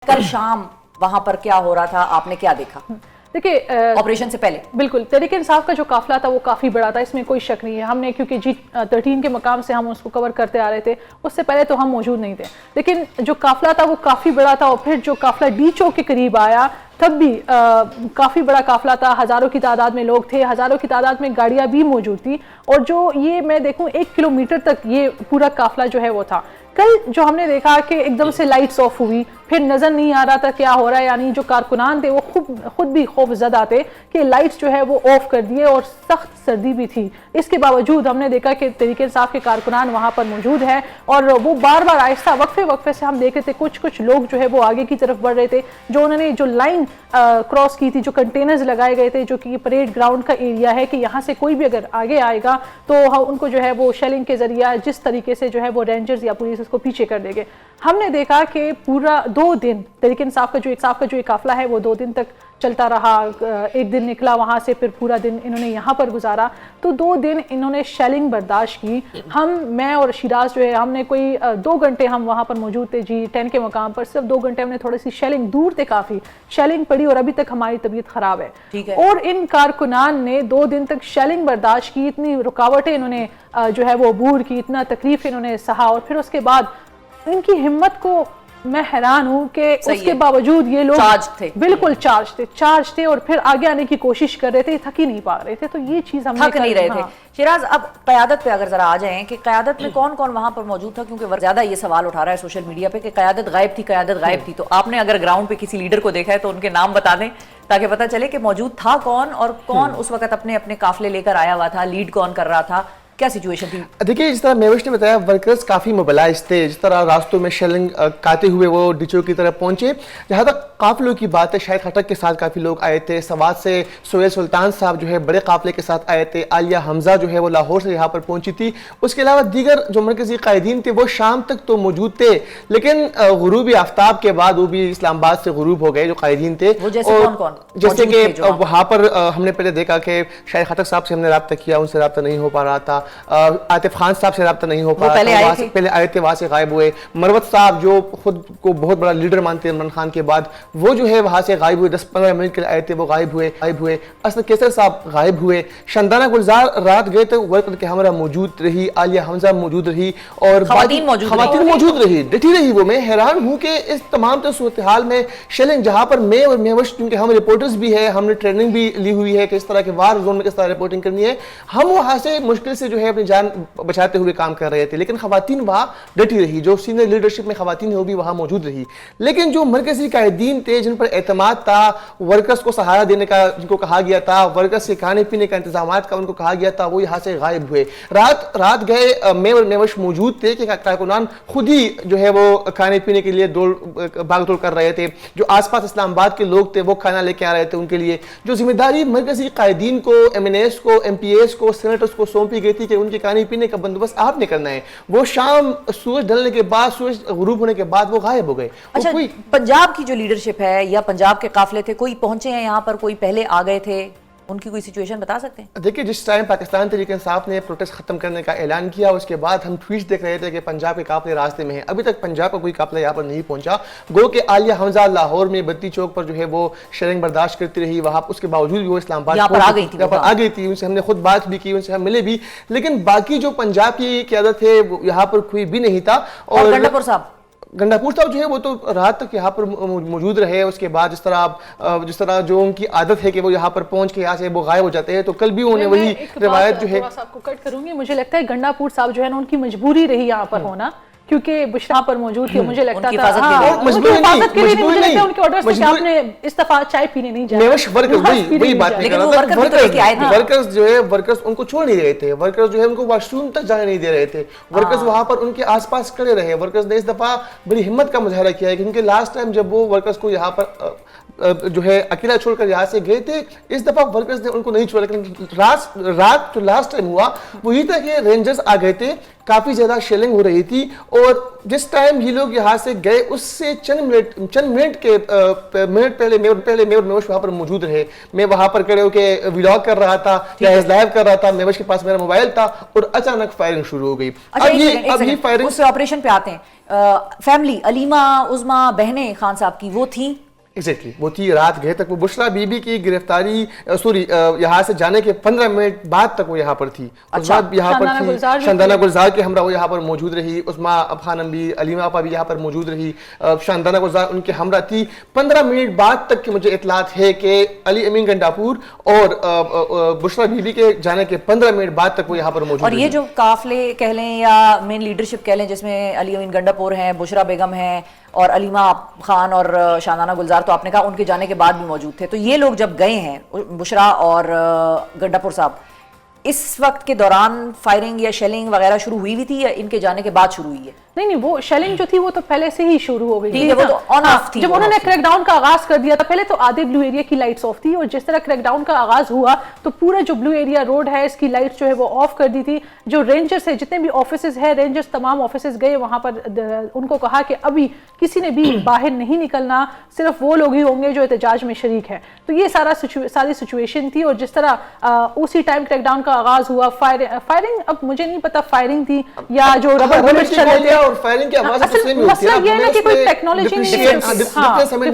کل شام وہاں پر کیا ہو رہا تھا، آپ نے کیا دیکھا دیکھیے آپریشن سے پہلے؟ بالکل تحریک انصاف کا جو قافلہ تھا وہ کافی بڑا تھا، اس میں کوئی شک نہیں ہے. ہم نے کیونکہ G13 کے مقام سے ہم اس کو کور کرتے آ رہے تھے، اس سے پہلے تو ہم موجود نہیں تھے، لیکن جو قافلہ تھا وہ کافی بڑا تھا. اور پھر جو قافلہ ڈی چوک کے قریب آیا تب بھی کافی بڑا قافلہ تھا، ہزاروں کی تعداد میں لوگ تھے، ہزاروں کی تعداد میں گاڑیاں بھی موجود تھی. اور جو یہ میں دیکھوں 1 کلومیٹر تک یہ پورا قافلہ جو ہے وہ تھا. کل جو ہم نے دیکھا کہ ایک دم سے لائٹس آف ہوئی، پھر نظر نہیں آ رہا تھا کیا ہو رہا ہے، یعنی جو کارکنان تھے وہ خود بھی خوف زدہ تھے کہ لائٹس جو ہے وہ آف کر دیے، اور سخت سردی بھی تھی. اس کے باوجود ہم نے دیکھا کہ تحریک انصاف کے کارکنان وہاں پر موجود ہیں، اور وہ بار بار آہستہ وقفے سے ہم دیکھ رہے تھے کچھ لوگ جو ہے وہ آگے کی طرف بڑھ رہے تھے، جو انہوں نے جو لائن کراس کی تھی، جو کنٹینرز لگائے گئے تھے، جو کہ پریڈ گراؤنڈ کا ایریا ہے کہ یہاں سے کوئی بھی اگر آگے آئے گا تو ان کو جو ہے وہ شیلنگ کے ذریعہ جس طریقے سے جو ہے وہ رینجرز یا پولیس اس کو پیچھے کر دے گے. ہم نے دیکھا کہ پورا 2 دن تحریک انصاف کا جو ایک قافلہ ہے وہ 2 دن تک چلتا رہا. ایک دن نکلا وہاں سے، پھر پورا دن انہوں نے یہاں پر گزارا. تو 2 دن انہوں نے شیلنگ برداشت کی. میں اور شیراز جو ہے ہم نے کوئی 2 گھنٹے ہم وہاں پر موجود تھے G10 کے مقام پر. صرف 2 گھنٹے ہم نے تھوڑی سی شیلنگ دور تھے، کافی شیلنگ پڑی، اور ابھی تک ہماری طبیعت خراب ہے. اور ان کارکنان نے 2 دن تک شیلنگ برداشت کی، اتنی رکاوٹیں انہوں نے جو ہے وہ عبور کی، اتنا تکلیف انہوں نے سہا. اور پھر اس کے بعد ان کی ہمت کو میں حیران ہوں کہ اس کے باوجود یہ لوگ بالکل چارج تھے اور پھر آگے آنے کی کوشش کر رہے تھے، تھک ہی نہیں پا رہے تھے. تو یہ چیز ہم تھک نہیں رہے تھے. شیراز، اب قیادت پہ اگر ذرا آ جائیں کہ قیادت میں کون کون وہاں پر موجود تھا، کیونکہ زیادہ یہ سوال اٹھا رہا ہے سوشل میڈیا پہ کہ قیادت غائب تھی. تو آپ نے اگر گراؤنڈ پہ کسی لیڈر کو دیکھا ہے تو ان کے نام بتا دیں تاکہ پتہ چلے کہ موجود تھا کون، اور کون اس وقت اپنے قافلے لے کر آیا ہوا تھا، لیڈ کون کر رہا تھا، کیا سچویشن تھی؟ دیکھیے جس طرح میوش نے بتایا، ورکرز کافی موبلائز تھے. جس طرح راستوں میں شیلنگ کاتے ہوئے وہ ڈیچو کی طرف پہنچے. جہاں تک قافلوں کی بات ہے، شاہد خٹک کے ساتھ کافی لوگ آئے تھے. سوات سے سہیل سلطان صاحب جو ہے بڑے قافلے کے ساتھ آئے تھے. عالیہ حمزہ جو ہے وہ لاہور سے یہاں پر پہنچی تھی. اس کے علاوہ دیگر جو مرکزی قائدین تھے وہ شام تک تو موجود تھے، لیکن غروبی آفتاب کے بعد وہ بھی اسلام آباد سے غروب ہو گئے جو قائدین تھے. جیسے کہ وہاں پر ہم نے پہلے دیکھا کہ شاہد خٹک صاحب سے ہم نے رابطہ کیا، ان سے رابطہ نہیں ہو پا رہا تھا. عاطف خان صاحب سے رابطہ نہیں ہو پا رہا تھا، پہلے آئے تھے وہاں سے غائب ہوئے. مروت صاحب جو خود کو بہت بڑا لیڈر مانتے ہیں عمران خان کے بعد، وہ جو ہے وہاں سے غائب ہوئے. 10-15 منٹ کے لیے آئے تھے، وہ غائب ہوئے. اسد کیسر صاحب غائب ہوئے. شندانہ گلزار رات گئے تو ورکر کے ہمراہ موجود رہی. عالیہ حمزہ موجود رہی اور خواتین موجود رہی، ڈٹی رہی. وہ میں حیران ہوں کہ اس تمام صورتحال میں شیلنگ، جہاں پر میں اور میوش کیونکہ ہم رپورٹرز بھی ہیں، ہم نے ٹریننگ بھی لی ہوئی ہے کہ اس طرح کے وار زون میں کس طرح رپورٹنگ کرنی ہے، ہم وہاں سے مشکل سے جو ہے اپنی جان بچاتے ہوئے کام کر رہے تھے. لیکن خواتین وہاں ڈٹی رہی، جو سینئر لیڈرشپ میں خواتین ہیں وہ بھی وہاں موجود رہی. لیکن جو مرکزی قائدین تھے جن پر اعتماد تھا، ورکرز کو سہارا دینے کا جن کو کہا گیا تھا، ورکرز کے کھانے پینے کا انتظامات کا ان کو کہا گیا تھا، وہ یہاں سے غائب ہوئے. رات گئے. میں اور میوش موجود تھے کہ کارکنان خود ہی جو ہے وہ کھانے پینے کے لیے بھاگ دوڑ کر رہے تھے. جو آس پاس اسلام آباد کے لوگ تھے وہ کھانا لے کے آ رہے تھے. ان کے لیے جو ذمہ داری مرکزی قائدین کو، ایم این ایس کو، ایم پی ایس کو، سینیٹرز کو سونپی گئی تھی کہ ان کے کھانے پینے کا بندوبست آپ نے کرنا ہے، وہ شام سورج ڈھلنے کے بعد، سورج غروب ہونے کے بعد وہ غائب ہو گئے. اچھا، پنجاب کی جو لیڈرشپ ہے یا پنجاب کے قافلے تھے، کوئی پہنچے ہیں یہاں پر، کوئی پہلے آ گئے تھے، ان کی کوئی سچویشن بتا سکتے ہیں؟ دیکھیں جس ٹائم پاکستان تحریک انصاف نے پروٹیسٹ ختم کرنے کا اعلان کیا، اس کے بعد ہم ٹویٹس دیکھ رہے تھے کہ پنجاب کے قافلے راستے میں ہیں. ابھی تک پنجاب کا کوئی قافلہ یہاں پر نہیں پہنچا. گو کہ عالیہ حمزہ لاہور میں بتی چوک پر جو ہے وہ شیلنگ برداشت کرتی رہی وہاں، اس کے باوجود بھی وہ اسلام آباد آ گئی تھی. ان سے ہم نے خود بات بھی کی، ان سے ہم ملے بھی. لیکن باقی جو پنجاب کی قیادت ہے یہاں پر کوئی بھی نہیں تھا. اور گنڈاپور صاحب جو ہے وہ تو رات تک یہاں پر موجود رہے. اس کے بعد جس طرح جو ان کی عادت ہے کہ وہ یہاں پر پہنچ کے یہاں سے وہ غائب ہو جاتے ہیں، تو کل بھی انہیں وہی روایت جو ہے. صاحب کو کٹ کروں گی، مجھے لگتا ہے گنڈاپور صاحب جو ہے نا ان کی مجبوری رہی یہاں پر ہونا، کیونکہ بشرا پر موجود تھی. مجھے لگتا تھا مجبوری نہیں، ان کے آرڈرز تھے کہ آپ نے استعفیٰ چائے پینے نہیں جانا. وہی بات نہیں کر رہا تھا. ورکرز جو ہے ان کو چھوڑ نہیں رہے تھے. ورکرز جو ہے ان کو واش روم تک جانے نہیں دے رہے تھے. ورکرز وہاں پر ان کے آس پاس کھڑے رہے. ورکرز نے اس دفعہ بڑی ہمت کا مظاہرہ کیا ہے، کیونکہ لاسٹ ٹائم جب وہ ورکرز کو یہاں پر جو ہے اکیلا چھوڑ کر یہاں سے گئے تھے، اس دفعہ ورکرز نے ان کو نہیں چھوڑا. لیکن رات جو لاسٹ ٹائم ہوا وہ یہ تھا کہ رینجرز آ گئے تھے، काफ़ी ज़्यादा शेलिंग हो रही थी, और जिस टाइम ये लोग यहाँ से गए उससे चंद मिनट पहले मैं और मेवश वहाँ पर मौजूद रहे। मैं वहाँ पर खड़े होकर व्लॉग कर रहा था या लाइव कर रहा था, मेवश के पास मेरा मोबाइल था और अचानक फायरिंग शुरू हो गई। अब ये फायरिंग उस ऑपरेशन पे आते हैं। फैमिली अलीमा, उज़मा, बहनें खान साहब की वो थी एग्जैक्टली वो थी, रात गए तक वो बुशरा बीबी की गिरफ्तारी यहाँ से जाने के 15 मिनट बाद तक वो यहाँ पर थी। अच्छा, यहाँ पर थी शानदाना गुलजार के हमरा वो यहाँ पर मौजूद रही, उस्मा खानम भी, अलीमा आपा भी यहाँ पर मौजूद रही, शानदाना गुलजार उनके हमरा थी। 15 मिनट बाद तक की मुझे इतलात है कि अली अमीन गंडापुर और बुशरा बीबी के जाने के 15 मिनट बाद तक वो यहाँ पर मौजूद। और ये जो काफले कह लें या मेन लीडरशिप कह लें जिसमें अली अमीन गंडापुर हैं, बुशरा बेगम हैं और अलीमा खान और शानदाना गुलजार, तो आपने कहा उनके जाने के बाद भी मौजूद थे, तो ये लोग जब गए हैं बुशरा और गंडापुर साहब, इस वक्त के दौरान फायरिंग या शेलिंग वगैरह शुरू हुई भी थी या इनके जाने के बाद शुरू हुई है? नहीं, वो शेलिंग जो थी वो तो पहले से ही शुरू हो गई थी। वो तो ऑन ऑफ थी। जब उन्होंने क्रैकडाउन का आगाज कर दिया था, पहले तो आधे ब्लू एरिया की लाइट्स ऑफ थी, और जिस तरह क्रैकडाउन का आगाज हुआ तो पूरा जो ब्लू एरिया रोड है इसकी लाइट्स जो है वो ऑफ कर दी थी। जो रेंजर्स है, जितने भी ऑफिसेज है, रेंजर्स तमाम ऑफिसेज गए वहां पर, उनको कहा कि अभी किसी ने भी बाहर नहीं निकलना, सिर्फ वो लोग ही होंगे जो एहतजाज में शरीक है। तो ये सारी सिचुएशन थी, और जिस तरह उसी टाइम क्रैकडाउन का आगाज हुआ, फायरिंग अब मुझे नहीं पता फायरिंग थी या जो रबर बुलेट्स चले थे, और फायरिंग की आवाज मसला ये है ना कि कोई टेक्नोलॉजी नहीं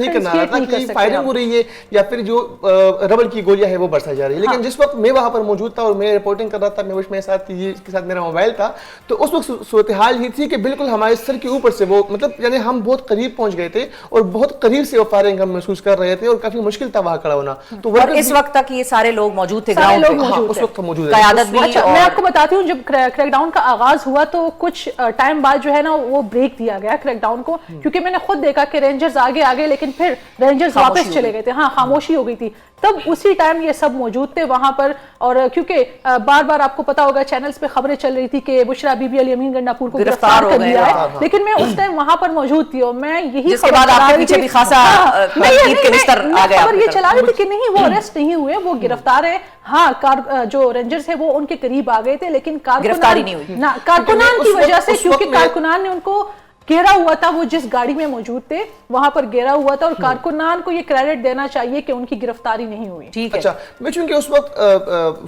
करना था कि फायरिंग हो रही है या फिर जो रबर की गोलियां है वो बरसाई जा रही है। लेकिन जिस वक्त मैं वहां पर मौजूद था और मैं रिपोर्टिंग कर रहा था, मेरे साथ इसके साथ मेरा मोबाइल था, तो उस वक्त सूरत हाल ये थी कि बिल्कुल हमारे सर के ऊपर से वो, मतलब यानी हम बहुत करीब पहुंच गए थे और बहुत करीब से वो फायरिंग हम महसूस कर रहे थे और काफी मुश्किल था वहां खड़ा होना। तो और इस वक्त तक ये सारे लोग मौजूद थे ग्राउंड पे? उस वक्त मौजूद क़यादत भी। मैं आपको बताती हूँ, जब क्रैकडाउन का आगाज हुआ तो कुछ टाइम बाद जो है ना वो ब्रेक दिया गया क्रैकडाउन को, क्योंकि मैंने खुद देखा कि रेंजर्स आगे लेकिन फिर रेंजर्स वापस चले गए थे। हाँ, खामोशी हो गई थी। तब उसी टाइम ये सब मौजूद थे वहां पर, और क्योंकि बार बार आपको पता होगा चैनल्स पे खबरें चल रही थी कि बुशरा बीबी अली अमीन गंडापुर को गिरफ्तार कर लिया है, लेकिन मैं उस टाइम वहां पर मौजूद थी और मैं यही जिसके बाद आपके पीछे भी खासा तनकीद के बिस्तर आ गया। खबर ये चला रही थी कि नहीं, वो अरेस्ट नहीं हुए, वो गिरफ्तार है। हाँ, जो रेंजर्स है वो उनके करीब आ गए थे, लेकिन गिरफ्तारी नहीं हुई ना, कारकुनान की वजह से, क्योंकि कारकुनान ने उनको घेरा हुआ था, वो जिस गाड़ी में मौजूद थे वहां पर घेरा हुआ था, और कारकुनान को ये क्रेडिट देना चाहिए कि उनकी गिरफ्तारी नहीं हुई। ठीक है। अच्छा, मैं चूंकि उस वक्त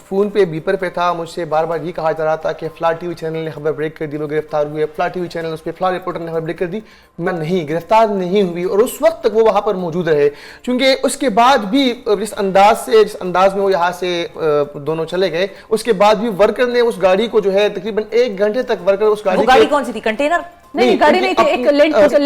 फोन पे बीपर पे था, मुझसे बार बार ये कहा जा रहा था कि फ्ला टीवी चैनल ने खबर ब्रेक कर दी, वो गिरफ्तार हुए, फ्ला टीवी चैनल, उस पर फ्ला रिपोर्टर ने खबर ब्रेक कर दी। मैं नहीं, गिरफ्तार नहीं हुई, और उस वक्त तक वो वहां पर मौजूद रहे, क्योंकि उसके बाद भी जिस अंदाज में वो यहाँ से दोनों चले गए, उसके बाद भी वर्कर ने उस गाड़ी को जो है तकरीबन 1 घंटे तक वर्कर उस गाड़ी कौन सी थी? कंटेनर? नहीं, गाड़ी नहीं थी, एक लैंड क्रूजर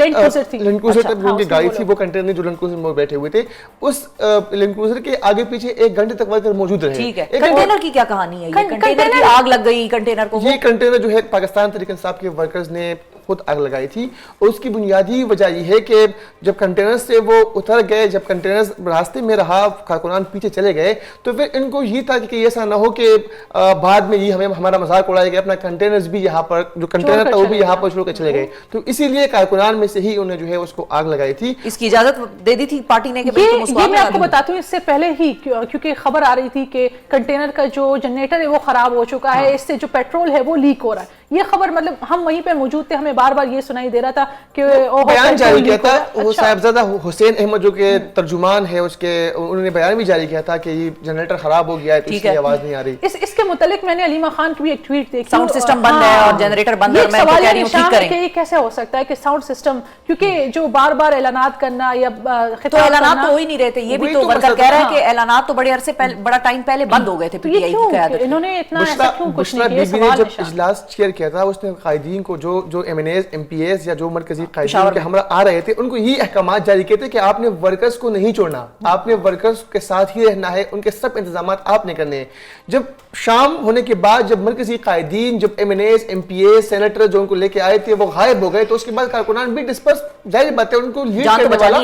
थी। लैंड क्रूजर उनकी गाड़ी थी, वो कंटेनर जो लैंड क्रूजर में बैठे हुए थे, उस लैंड क्रूजर के आगे पीछे 1 घंटे तक वर्कर मौजूद रहे। ठीक है। कंटेनर की क्या कहानी है? ये कंटेनर की आग लग गई कंटेनर को? ये कंटेनर जो है पाकिस्तान तहरीक इंसाफ के वर्कर्स ने खुद आग लगाई थी, और उसकी बुनियादी वजह यह है कि जब कंटेनर से वो उतर गए, जब कंटेनर रास्ते में रहा, कारकुनान पीछे चले गए, तो फिर इनको ये था कि ऐसा ना हो कि बाद में ये हमारा मजाक उड़ाया गया, अपना कंटेनर्स भी यहाँ पर, जो कंटेनर था वो भी यहाँ पर छोड़ के चले गए, तो इसीलिए कारकुनान में से ही उन्हें जो है उसको आग लगाई थी। इसकी इजाजत दे दी थी पार्टी ने? ये मैं आपको बताती हूँ, इससे पहले ही, क्योंकि खबर आ रही थी कि कंटेनर का जो जनरेटर है वो खराब हो चुका है, इससे जो पेट्रोल है वो लीक हो रहा है। ये खबर, मतलब हम वहीं पे मौजूद थे, हमें बार बार ये सुनाई दे रहा था कि बयान जारी किया था वो साहिबजादा हुसैन अहमद जो के तर्जुमान है, उसके उन्होंने बयान भी जारी किया था कि ये जनरेटर खराब हो गया है, तो इसकी आवाज नहीं आ रही। इसके मुतालिक मैंने अलीमा खान की भी एक ट्वीट देखी, साउंड सिस्टम बंद है और जनरेटर बंद है, मैं तो कह रही हूं ठीक करें। ये कैसे हो सकता है कि साउंड सिस्टम, क्योंकि जो बार बार ऐलानात करना या तो ऐलानात तो हो ही नहीं रहे थे, ये भी तो वर्कर कह रहा है कि ऐलानात तो बड़े अरसे पहले, बड़ा टाइम पहले बंद हो गए थे पीटीआई की क़यादत। इन्होंने इतना ऐसा क्यों कुछ नहीं किया? सवाल है। जब इजलास चेयर किया था, उसने कायदीन को, जो एमएनएस एमपीएस या जो मरकजी कायदीन के हमरा आ रहे थे, उनको ये अहकामात जारी किए थे कि आपने वर्कर्स को नहीं छोड़ना, आपने वर्कर्स के साथ ही रहना है, उनके सब इंतजामात आपने करने हैं। जब शाम होने के बाद जब मरकजी कायदीन, जब एमएनएस एमपीएस सेनेटर जो उनको लेके आए थे वो गायब हो गए, तो उसके बाद कारकुनान भी डिस्पर्स, जाहिर बात है उनको लीड करने वाला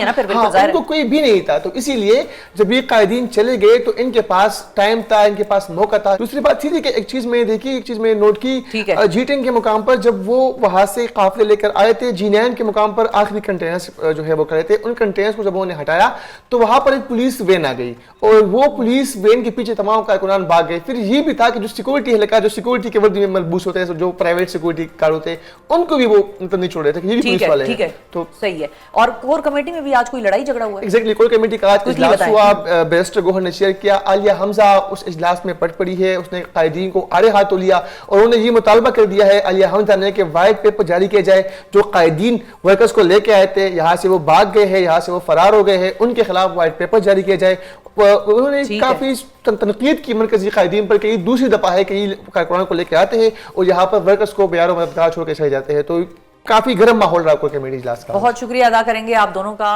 उनको कोई भी नहीं था। तो इसीलिए जब ये कायदीन चले गए तो इनके पास टाइम था, इनके पास मौका था। दूसरी बात थी कि एक चीज मैंने देखी, एक चीज मैंने नोट की, जी मीटिंग के मुकाम पर जब वो वहां से काफिले लेकर आए थे, G9 के मुकाम पर आखिरी कंटेनर्स जो है वो खड़े थे, उन कंटेनर्स को जब उन्होंने हटाया तो वहां पर एक पुलिस वैन आ गई और वो पुलिस वैन के पीछे तमाम कारकुनान भाग गए। फिर ये भी था कि जो सिक्योरिटी हल्का, जो सिक्योरिटी के वर्दी में मलबूस होते हैं, जो प्राइवेट सिक्योरिटी गार्ड होते हैं, उनको भी वो मतलब नहीं छोड़ रहे थे कि ये भी पुलिस वाले ठीक हैं। है, तो सही है। और कोर कमेटी में भी आज कोई लड़ाई झगड़ा हुआ है? एग्जैक्टली, कोर कमेटी का आज Quickly इजलास बताएं। हुआ, बैरिस्टर गौहर ने शेयर किया। आलिया हमजा उस इजलास में पट पड़ी है, उसने कायदीन को आड़े हाथों लिया और उन्होंने ये मुतालबा कर दिया है आलिया हमजा ने कि वाइट पेपर जारी किया जाए। जो कायदीन वर्कर्स को लेके आए थे, यहाँ से वो भाग गए हैं, यहाँ से वो फरार हो गए हैं, उनके खिलाफ वाइट पेपर जारी किया जाए। उन्होंने काफी तनकीद की मरकजी कायदीन पर कि दूसरी दफा है कि ये कारकुनान को लेके आते हैं और यहाँ पर वर्कर्स को बेयारो मददगार छोड़ के चले जाते हैं। तो काफी गर्म माहौल रहा कोर कमेटी इजलास का। बहुत शुक्रिया अदा करेंगे आप दोनों का।